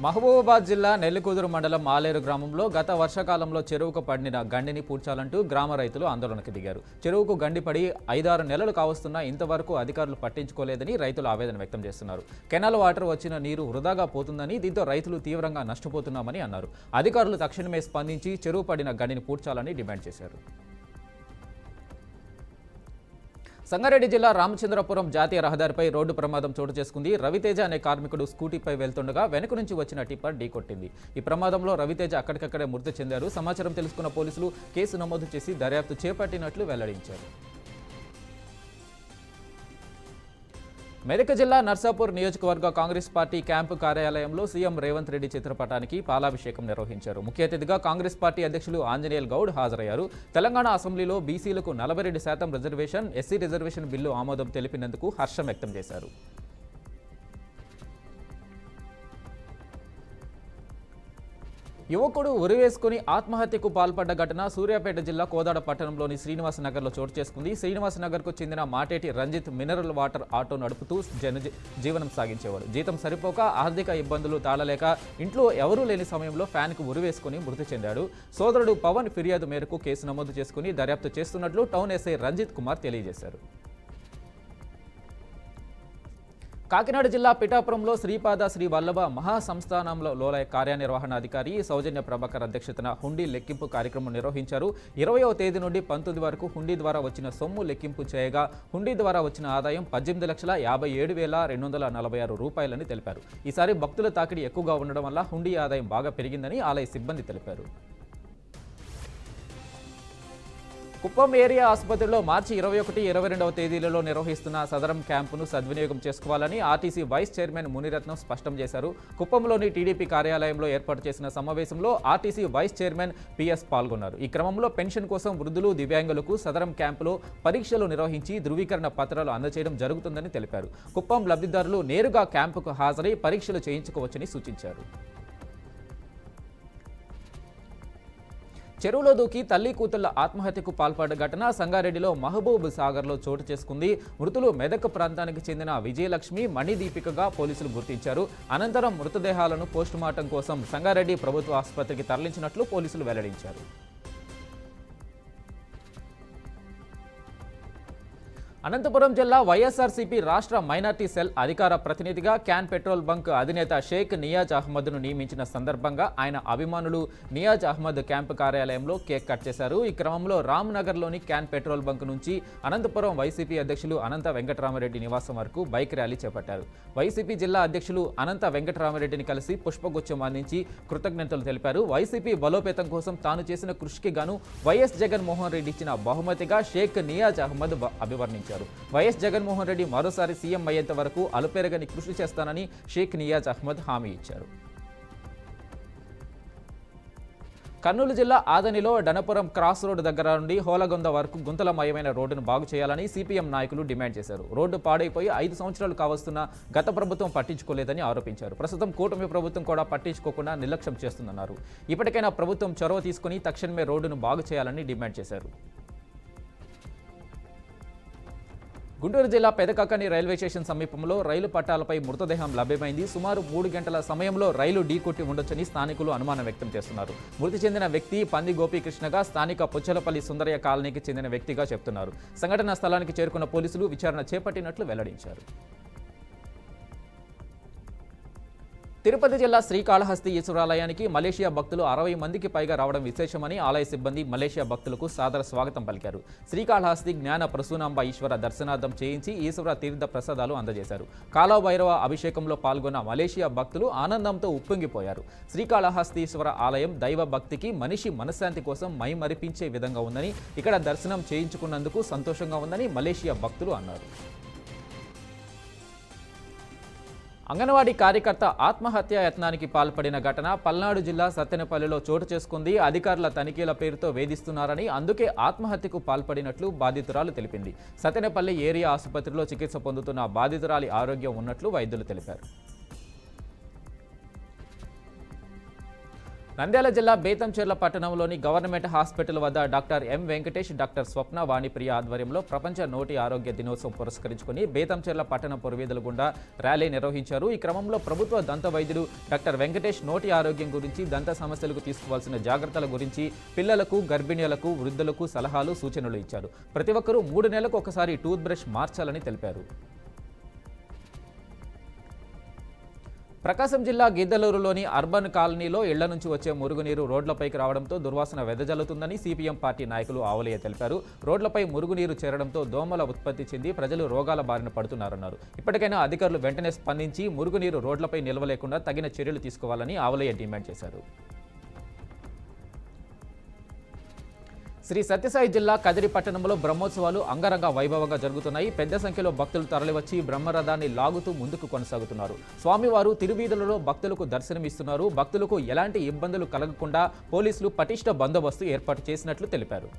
మహబూబాబాద్ జిల్లా నెల్లికుదురు మండలం ఆలేరు గ్రామంలో గత వర్షాకాలంలో చెరువుకు పడిన గండిని పూడ్చాలంటూ గ్రామ రైతులు ఆందోళనకు దిగారు. చెరువుకు గండిపడి 5-6 నెలలు కావస్తున్నా ఇంతవరకు అధికారులు పట్టించుకోలేదని రైతులు ఆవేదన వ్యక్తం చేస్తున్నారు. కెనాల్ వాటర్ వచ్చిన నీరు వృధాగా పోతుందని, దీంతో రైతులు తీవ్రంగా నష్టపోతున్నామని అన్నారు. అధికారులు తక్షణమే స్పందించి చెరువు పడిన గండిని పూడ్చాలని డిమాండ్ చేశారు. సంగారెడ్డి జిల్లా రామచంద్రపురం జాతీయ రహదారిపై రోడ్డు ప్రమాదం చోటు చేసుకుంది. రవితేజ అనే కార్మికుడు స్కూటీపై వెళ్తుండగా వెనుక నుంచి వచ్చిన టిప్పర్ ఢీకొట్టింది. ఈ ప్రమాదంలో రవితేజ అక్కడికక్కడే మృతి చెందారు. సమాచారం తెలుసుకున్న పోలీసులు కేసు నమోదు చేసి దర్యాప్తు చేపట్టినట్లు వెల్లడించారు. మెదక్ జిల్లా నర్సాపూర్ నియోజకవర్గ కాంగ్రెస్ పార్టీ క్యాంపు కార్యాలయంలో సీఎం రేవంత్ రెడ్డి చిత్రపటానికి పాలాభిషేకం నిర్వహించారు. ముఖ్య అతిథిగా కాంగ్రెస్ పార్టీ అధ్యక్షులు ఆంజనేయుల్ గౌడ్ హాజరయ్యారు. తెలంగాణ అసెంబ్లీలో బీసీలకు 42% రిజర్వేషన్, ఎస్సీ రిజర్వేషన్ బిల్లు ఆమోదం తెలిపినందుకు హర్షం వ్యక్తం చేశారు. యువకుడు ఉరివేసుకుని ఆత్మహత్యకు పాల్పడ్డ ఘటన సూర్యాపేట జిల్లా కోదాడ పట్టణంలోని శ్రీనివాస నగర్లో చోటు చేసుకుంది. శ్రీనివాస నగర్కు చెందిన Mateti Ranjith mineral water auto నడుపుతూ జీవనం సాగించేవాడు. జీతం సరిపోక ఆర్థిక ఇబ్బందులు తాళలేక ఇంట్లో ఎవరూ లేని సమయంలో ఫ్యాన్కు ఉరివేసుకుని మృతి చెందాడు. సోదరుడు పవన్ ఫిర్యాదు మేరకు కేసు నమోదు చేసుకుని దర్యాప్తు చేస్తున్నట్లు టౌన్ ఎస్ఐ రంజిత్ కుమార్ తెలియజేశారు. కాకినాడ జిల్లా పిఠాపురంలో శ్రీపాద శ్రీ వల్లభ మహాసంస్థానంలో లోలయ కార్యనిర్వహణాధికారి సౌజన్య ప్రభాకర్ అధ్యక్షతన హుండీ లెక్కింపు కార్యక్రమం నిర్వహించారు. 20వ తేదీ నుండి 19 వరకు హుండీ ద్వారా వచ్చిన సొమ్ము లెక్కింపు చేయగా హుండీ ద్వారా వచ్చిన ఆదాయం 18,57,246 రూపాయలని తెలిపారు. ఈసారి భక్తుల తాకిడి ఎక్కువగా ఉండడం వల్ల హుండీ ఆదాయం బాగా పెరిగిందని ఆలయ సిబ్బంది తెలిపారు. కుప్పం ఏరియా ఆసుపత్రిలో మార్చి 21, 22వ తేదీలలో నిర్వహిస్తున్న సదరం క్యాంపును సద్వినియోగం చేసుకోవాలని ఆర్టీసీ వైస్ చైర్మన్ మునిరత్నం స్పష్టం చేశారు. కుప్పంలోని టీడీపీ కార్యాలయంలో ఏర్పాటు చేసిన సమావేశంలో ఆర్టీసీ వైస్ చైర్మన్ పిఎస్ పాల్గొన్నారు. ఈ క్రమంలో పెన్షన్ కోసం వృద్ధులు, దివ్యాంగులకు సదరం క్యాంపులో పరీక్షలు నిర్వహించి ధృవీకరణ పత్రాలు అందజేయడం జరుగుతుందని తెలిపారు. కుప్పం లబ్ధిదారులు నేరుగా క్యాంపుకు హాజరై పరీక్షలు చేయించుకోవచ్చని సూచించారు. చెరువులో దూకి తల్లి కూతుళ్ల ఆత్మహత్యకు పాల్పడ్డ ఘటన సంగారెడ్డిలో మహబూబ్ సాగర్లో చోటు చేసుకుంది. మృతులు మెదక్ ప్రాంతానికి చెందిన విజయలక్ష్మి, మణిదీపికగా పోలీసులు గుర్తించారు. అనంతరం మృతదేహాలను పోస్టుమార్టం కోసం సంగారెడ్డి ప్రభుత్వ ఆసుపత్రికి తరలించినట్లు పోలీసులు వెల్లడించారు. అనంతపురం జిల్లా వైఎస్ఆర్సీపీ రాష్ట్ర మైనార్టీ సెల్ అధికార ప్రతినిధిగా క్యాన్ పెట్రోల్ బంక్ అధినేత షేక్ నియాజ్ అహ్మద్ను నియమించిన సందర్భంగా ఆయన అభిమానులు నియాజ్ అహ్మద్ క్యాంపు కార్యాలయంలో కేక్ కట్ చేశారు. ఈ క్రమంలో రామ్నగర్లోని క్యాన్ పెట్రోల్ బంక్ నుంచి అనంతపురం వైసీపీ అధ్యక్షులు అనంత వెంకటరామరెడ్డి నివాసం వరకు బైక్ ర్యాలీ చేపట్టారు. వైసీపీ జిల్లా అధ్యక్షులు అనంత వెంకటరామరెడ్డిని కలిసి పుష్పగుచ్చం అందించి కృతజ్ఞతలు తెలిపారు. వైసీపీ బలోపేతం కోసం తాను చేసిన కృషికి గాను వైఎస్ జగన్మోహన్ రెడ్డి ఇచ్చిన బహుమతిగా షేక్ నియాజ్ అహ్మద్ అభివర్ణించారు. వైఎస్ జగన్మోహన్ రెడ్డి మరోసారి సీఎం అయ్యేంత వరకు అలుపెరగని కృషి చేస్తానని షేక్ నియాజ్ అహ్మద్ హామీ ఇచ్చారు. కర్నూలు జిల్లా ఆదనిలో డనపురం క్రాస్ రోడ్డు దగ్గర నుండి హోలగొంద వరకు గుంతలమయమైన రోడ్డును బాగు చేయాలని సిపిఎం నాయకులు డిమాండ్ చేశారు. రోడ్డు పాడైపోయి 5 సంవత్సరాలు కావస్తున్న గత ప్రభుత్వం పట్టించుకోలేదని ఆరోపించారు. ప్రస్తుతం కూటమి ప్రభుత్వం కూడా పట్టించుకోకుండా నిర్లక్ష్యం చేస్తుందన్నారు. ఇప్పటికైనా ప్రభుత్వం చొరవ తీసుకుని తక్షణమే రోడ్డును బాగు చేయాలని డిమాండ్ చేశారు. గుంటూరు జిల్లా పెదకక్కని రైల్వే స్టేషన్ సమీపంలో రైలు పట్టాలపై మృతదేహం లభ్యమైంది. సుమారు 3 గంటల సమయంలో రైలు ఢీకొట్టి ఉండొచ్చని స్థానికులు అనుమానం వ్యక్తం చేస్తున్నారు. మృతి చెందిన వ్యక్తి పంది గోపీకృష్ణగా స్థానిక పుచ్చలపల్లి సుందరయ్య కాలనీకి చెందిన వ్యక్తిగా చెప్తున్నారు. సంఘటనా స్థలానికి చేరుకున్న పోలీసులు విచారణ చేపట్టినట్లు వెల్లడించారు. తిరుపతి జిల్లా శ్రీకాళహస్తి ఈశ్వరాలయానికి మలేషియా భక్తులు 60 మందికి పైగా రావడం విశేషమని ఆలయ సిబ్బంది మలేషియా భక్తులకు సాదర స్వాగతం పలికారు. శ్రీకాళహస్తి జ్ఞాన ప్రసూనాంబ ఈశ్వర దర్శనార్థం చేయించి ఈశ్వర తీర్థ ప్రసాదాలు అందజేశారు. కాలభైరవ అభిషేకంలో పాల్గొన్న మలేషియా భక్తులు ఆనందంతో ఉప్పొంగిపోయారు. శ్రీకాళహస్తీశ్వర ఆలయం దైవ భక్తికి, మనిషి మనశ్శాంతి కోసం మైమరిపించే విధంగా ఉందని, ఇక్కడ దర్శనం చేయించుకున్నందుకు సంతోషంగా ఉందని మలేషియా భక్తులు అన్నారు. అంగన్వాడీ కార్యకర్త ఆత్మహత్య యత్నానికి పాల్పడిన ఘటన పల్నాడు జిల్లా సత్తెనపల్లిలో చోటు చేసుకుంది. అధికారుల తనిఖీల పేరుతో వేధిస్తున్నారని, అందుకే ఆత్మహత్యకు పాల్పడినట్లు బాధితురాలు తెలిపింది. సత్తెనపల్లి ఏరియా ఆసుపత్రిలో చికిత్స పొందుతున్న బాధితురాలి ఆరోగ్యం ఉన్నట్లు వైద్యులు తెలిపారు. నంద్యాల జిల్లా బేతంచెర్ల పట్టణంలోని గవర్నమెంట్ హాస్పిటల్ వద్ద డాక్టర్ ఎం వెంకటేష్, డాక్టర్ స్వప్న వాణిప్రియ ఆధ్వర్యంలో ప్రపంచ నోటి ఆరోగ్య దినోత్సవం పురస్కరించుకుని బేతంచెర్ల పట్టణ పురవీధుల గుండా ర్యాలీ నిర్వహించారు. ఈ క్రమంలో ప్రభుత్వ దంత వైద్యుడు డాక్టర్ వెంకటేష్ నోటి ఆరోగ్యం గురించి, దంత సమస్యలకు తీసుకోవాల్సిన జాగ్రత్తల గురించి పిల్లలకు, గర్భిణీలకు, వృద్ధులకు సలహాలు, సూచనలు ఇచ్చారు. ప్రతి ఒక్కరూ 3 నెలలకు ఒకసారి టూత్ బ్రష్ మార్చాలని తెలిపారు. ప్రకాశం జిల్లా గిద్దలూరులోని అర్బన్ కాలనీలో ఇళ్ల నుంచి వచ్చే మురుగునీరు రోడ్లపైకి రావడంతో దుర్వాసన వెదజల్లుతుందని సిపిఎం పార్టీ నాయకులు ఆవలయ్య తెలిపారు. రోడ్లపై మురుగునీరు చేరడంతో దోమల ఉత్పత్తి చెంది ప్రజలు రోగాల బారిన పడుతున్నారన్నారు. ఇప్పటికైనా అధికారులు వెంటనే స్పందించి మురుగునీరు రోడ్లపై నిల్వ లేకుండా తగిన చర్యలు తీసుకోవాలని ఆవలయ్య డిమాండ్ చేశారు. శ్రీ సత్యసాయి జిల్లా కదిరి పట్టణంలో బ్రహ్మోత్సవాలు అంగరంగ వైభవంగా జరుగుతున్నాయి. పెద్ద సంఖ్యలో భక్తులు తరలివచ్చి బ్రహ్మరథాన్ని లాగుతూ ముందుకు కొనసాగుతున్నారు. స్వామివారు తిరువీధులలో భక్తులకు దర్శనమిస్తున్నారు. భక్తులకు ఎలాంటి ఇబ్బందులు కలగకుండా పోలీసులు పటిష్ట బందోబస్తు ఏర్పాటు చేసినట్లు తెలిపారు.